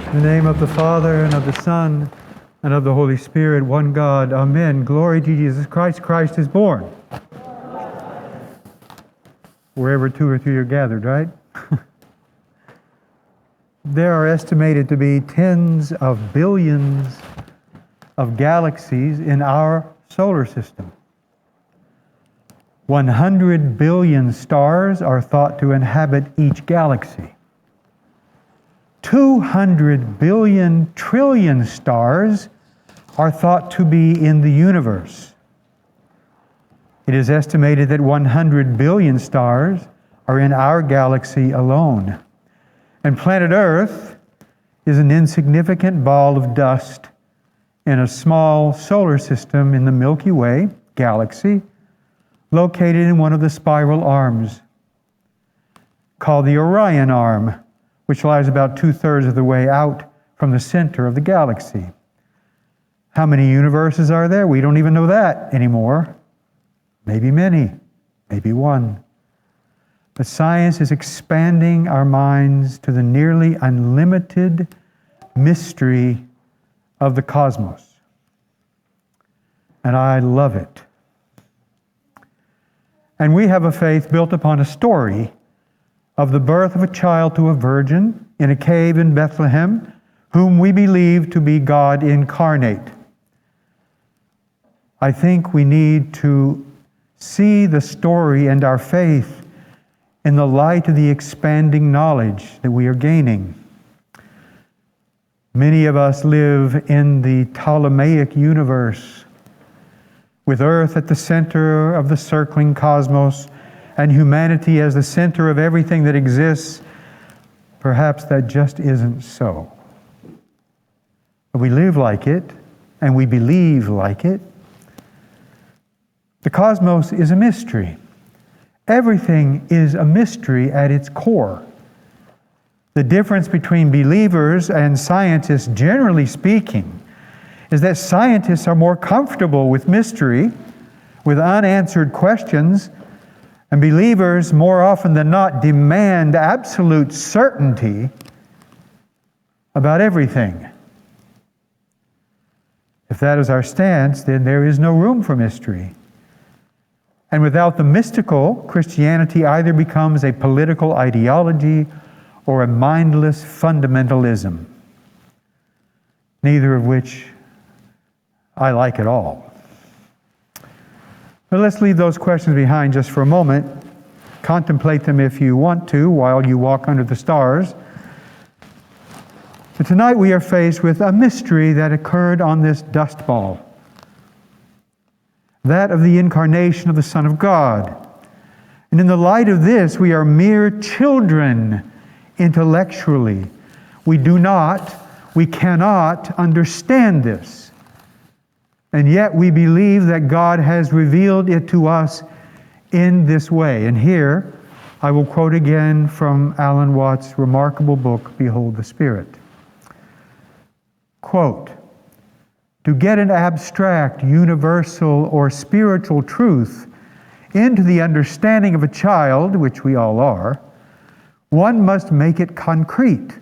In the name of the Father, and of the Son, and of the Holy Spirit, one God. Amen. Glory to Jesus Christ. Christ is born. Wherever two or three are gathered, right? There are estimated to be tens of billions of galaxies in our solar system. 100 billion stars are thought to inhabit each galaxy. 200 billion trillion stars are thought to be in the universe. It is estimated that 100 billion stars are in our galaxy alone. And planet Earth is an insignificant ball of dust in a small solar system in the Milky Way galaxy, located in one of the spiral arms, called the Orion Arm, which lies about 2/3 of the way out from the center of the galaxy. How many universes are there? We don't even know that anymore. Maybe many, maybe one. But science is expanding our minds to the nearly unlimited mystery of the cosmos. And I love it. And we have a faith built upon a story of the birth of a child to a virgin in a cave in Bethlehem, whom we believe to be God incarnate. I think we need to see the story and our faith in the light of the expanding knowledge that we are gaining. Many of us live in the Ptolemaic universe, with Earth at the center of the circling cosmos, and humanity as the center of everything that exists. Perhaps that just isn't so. But we live like it, and we believe like it. The cosmos is a mystery. Everything is a mystery at its core. The difference between believers and scientists, generally speaking, is that scientists are more comfortable with mystery, with unanswered questions, and believers, more often than not, demand absolute certainty about everything. If that is our stance, then there is no room for mystery. And without the mystical, Christianity either becomes a political ideology or a mindless fundamentalism, neither of which I like at all. But let's leave those questions behind just for a moment. Contemplate them if you want to while you walk under the stars. But tonight we are faced with a mystery that occurred on this dust ball. That of the incarnation of the Son of God. And in the light of this, we are mere children intellectually. We cannot understand this. And yet we believe that God has revealed it to us in this way. And here I will quote again from Alan Watts' remarkable book, Behold the Spirit. Quote, "To get an abstract, universal, or spiritual truth into the understanding of a child, which we all are, one must make it concrete.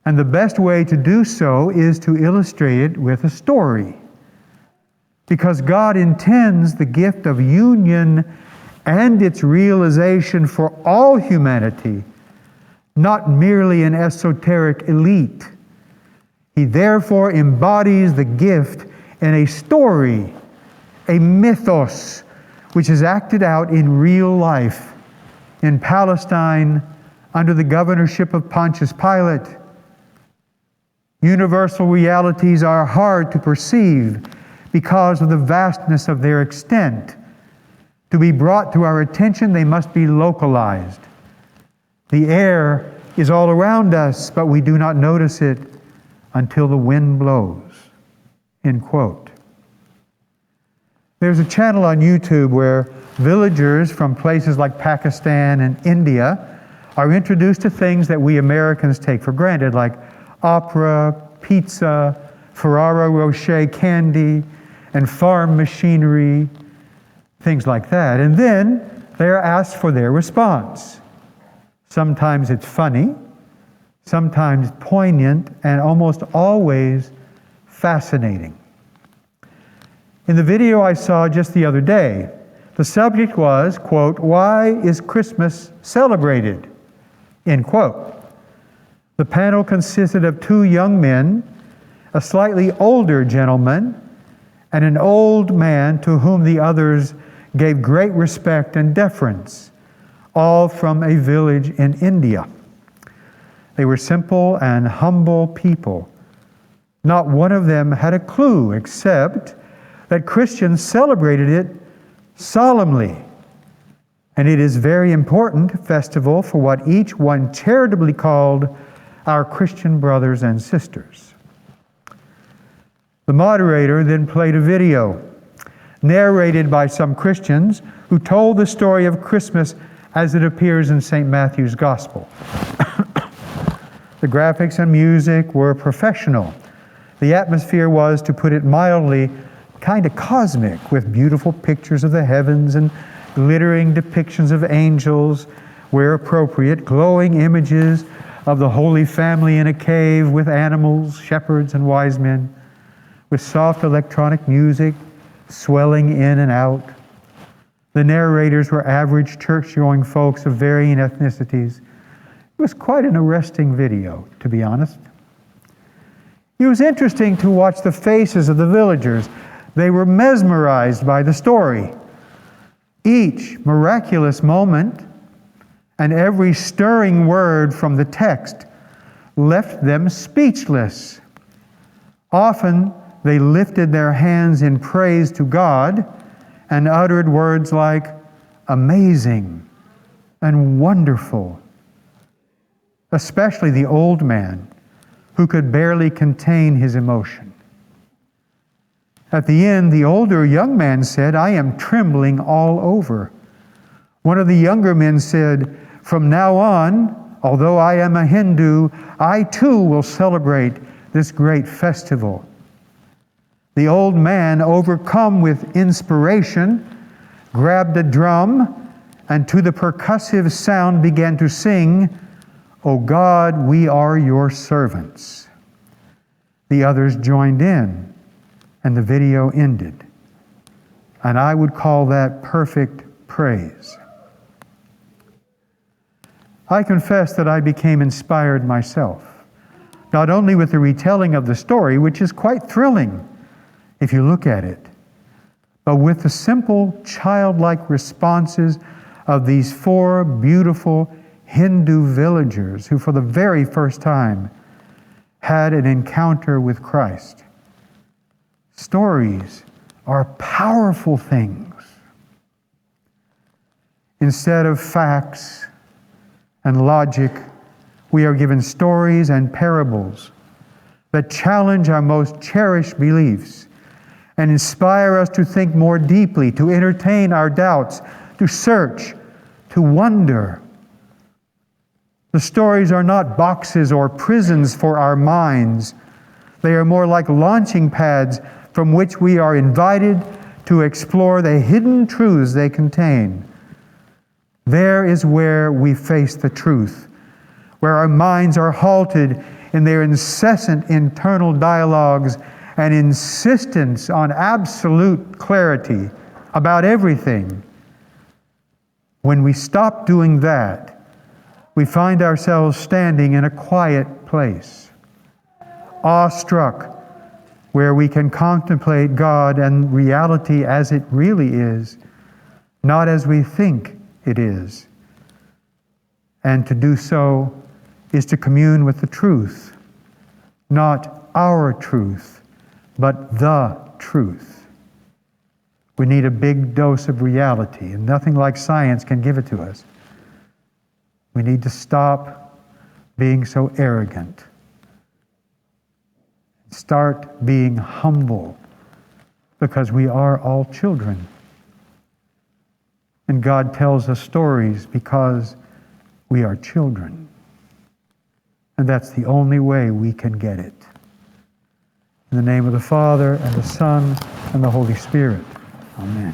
And the best way to do so is to illustrate it with a story. Because God intends the gift of union and its realization for all humanity, not merely an esoteric elite. He therefore embodies the gift in a story, a mythos, which is acted out in real life in Palestine under the governorship of Pontius Pilate. Universal realities are hard to perceive because of the vastness of their extent. To be brought to our attention, they must be localized. The air is all around us, but we do not notice it until the wind blows." End quote. There's a channel on YouTube where villagers from places like Pakistan and India are introduced to things that we Americans take for granted, like opera, pizza, Ferrero Rocher candy, and farm machinery, things like that. And then they are asked for their response. Sometimes it's funny, sometimes poignant, and almost always fascinating. In the video I saw just the other day, the subject was, quote, "Why is Christmas celebrated?" End quote. The panel consisted of two young men, a slightly older gentleman, and an old man to whom the others gave great respect and deference, all from a village in India. They were simple and humble people. Not one of them had a clue except that Christians celebrated it solemnly. And it is a very important festival for what each one charitably called our Christian brothers and sisters. The moderator then played a video narrated by some Christians who told the story of Christmas as it appears in St. Matthew's Gospel. The graphics and music were professional. The atmosphere was, to put it mildly, kind of cosmic, with beautiful pictures of the heavens and glittering depictions of angels where appropriate, glowing images of the Holy Family in a cave with animals, shepherds, and wise men, with soft electronic music swelling in and out. The narrators were average church-going folks of varying ethnicities. It was quite an arresting video, to be honest. It was interesting to watch the faces of the villagers. They were mesmerized by the story. Each miraculous moment and every stirring word from the text left them speechless. Often they lifted their hands in praise to God and uttered words like amazing and wonderful. Especially the old man, who could barely contain his emotion. At the end, the older young man said, "I am trembling all over." One of the younger men said, "From now on, although I am a Hindu, I too will celebrate this great festival." The old man, overcome with inspiration, grabbed a drum and to the percussive sound began to sing, "O God, we are your servants." The others joined in, and the video ended. And I would call that perfect praise. I confess that I became inspired myself, not only with the retelling of the story, which is quite thrilling if you look at it, but with the simple childlike responses of these four beautiful Hindu villagers who for the very first time had an encounter with Christ. Stories are powerful things. Instead of facts and logic, we are given stories and parables that challenge our most cherished beliefs and inspire us to think more deeply, to entertain our doubts, to search, to wonder. The stories are not boxes or prisons for our minds. They are more like launching pads from which we are invited to explore the hidden truths they contain. There is where we face the truth, where our minds are halted in their incessant internal dialogues and insistence on absolute clarity about everything. When we stop doing that, we find ourselves standing in a quiet place, awestruck, where we can contemplate God and reality as it really is, not as we think it is. And to do so is to commune with the truth, not our truth, but the truth. We need a big dose of reality, and nothing like science can give it to us. We need to stop being so arrogant. Start being humble, because we are all children. And God tells us stories because we are children. And that's the only way we can get it. In the name of the Father, and the Son, and the Holy Spirit. Amen.